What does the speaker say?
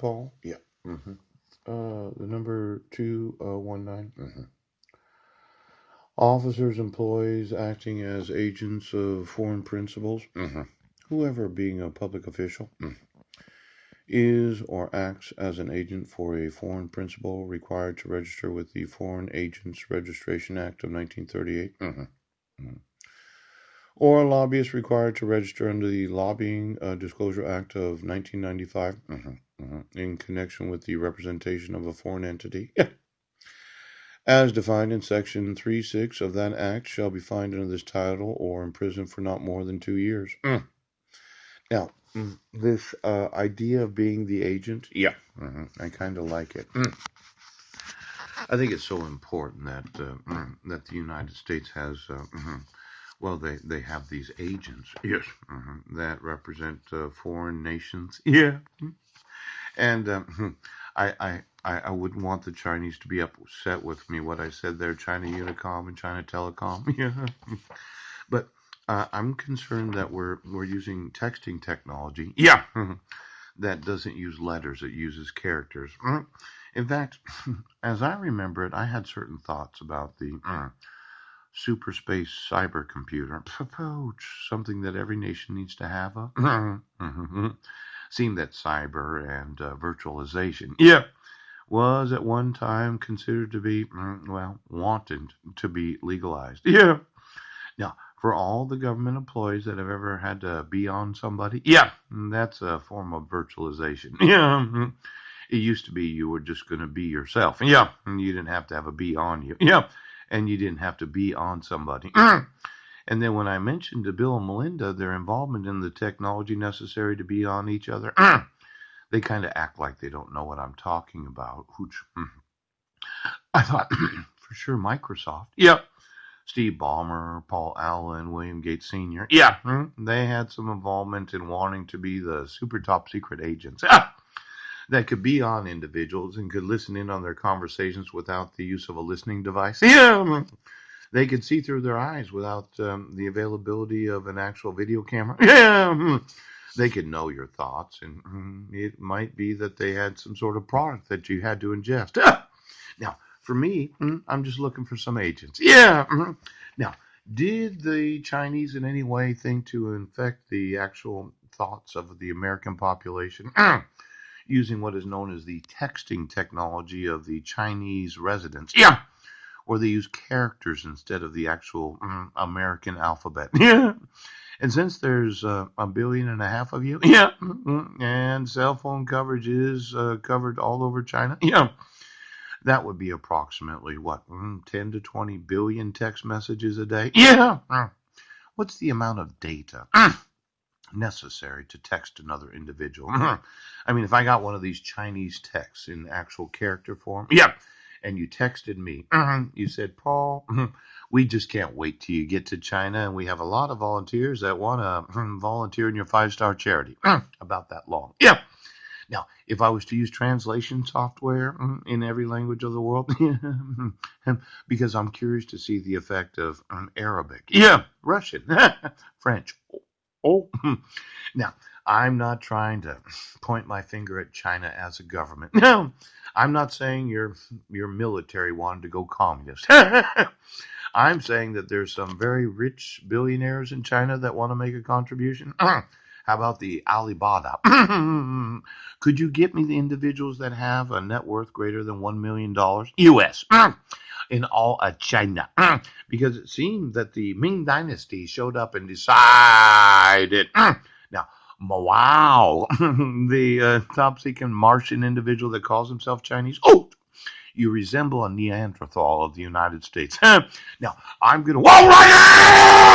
Paul? Yeah. hmm the number 219. Officers, employees acting as agents of foreign principals, whoever being a public official, is or acts as an agent for a foreign principal required to register with the Foreign Agents Registration Act of 1938. Or a lobbyist required to register under the Lobbying Disclosure Act of 1995 in connection with the representation of a foreign entity. As defined in Section 3(6) of that act, shall be fined under this title or imprisoned for not more than 2 years. Now, this idea of being the agent, yeah, I kind of like it. I think it's so important that that the United States has, well, they have these agents, yes, that represent foreign nations, yeah, and I wouldn't want the Chinese to be upset with me what I said there, China Unicom and China Telecom, yeah, but I'm concerned that we're using texting technology, yeah, that doesn't use letters, it uses characters. In fact, as I remember it, I had certain thoughts about the super space cybercomputer, something that every nation needs to have. Seemed that cyber and virtualization, yeah, was at one time considered to be, well, wanted to be legalized. Yeah. Now, for all the government employees that have ever had to be on somebody, yeah, that's a form of virtualization. Yeah. It used to be you were just going to be yourself. Yeah. And you didn't have to have a be on you. Yeah. And you didn't have to be on somebody. And then when I mentioned to Bill and Melinda their involvement in the technology necessary to be on each other, they kind of act like they don't know what I'm talking about. Which I thought, for sure, Microsoft. Yep. Steve Ballmer, Paul Allen, William Gates Sr. Yeah, they had some involvement in wanting to be the super top secret agents that could be on individuals and could listen in on their conversations without the use of a listening device. Yeah, they could see through their eyes without the availability of an actual video camera. Yeah, they could know your thoughts, and it might be that they had some sort of product that you had to ingest. Now, for me, I'm just looking for some agents. Yeah. Now, did the Chinese in any way think to infect the actual thoughts of the American population using what is known as the texting technology of the Chinese residents? Yeah. Or they use characters instead of the actual American alphabet. Yeah. And since there's 1.5 billion of you, yeah, and cell phone coverage is covered all over China, yeah, that would be approximately what, 10 to 20 billion text messages a day? Yeah. What's the amount of data necessary to text another individual? I mean, if I got one of these Chinese texts in actual character form, yeah, and you texted me, you said, Paul, we just can't wait till you get to China, and we have a lot of volunteers that want to volunteer in your 5-star charity. About that long. Yeah. Now, if I was to use translation software in every language of the world, because I'm curious to see the effect of Arabic, yeah, Russian, French. Oh, now I'm not trying to point my finger at China as a government. No, I'm not saying your military wanted to go communist. I'm saying that there's some very rich billionaires in China that want to make a contribution. How about the Alibaba? Could you get me the individuals that have a net worth greater than $1 million US in all of China? Because it seemed that the Ming Dynasty showed up and decided. Now, wow, the top secret Martian individual that calls himself Chinese. Oh, you resemble a Neanderthal of the United States. Now, I'm going to. Whoa, right!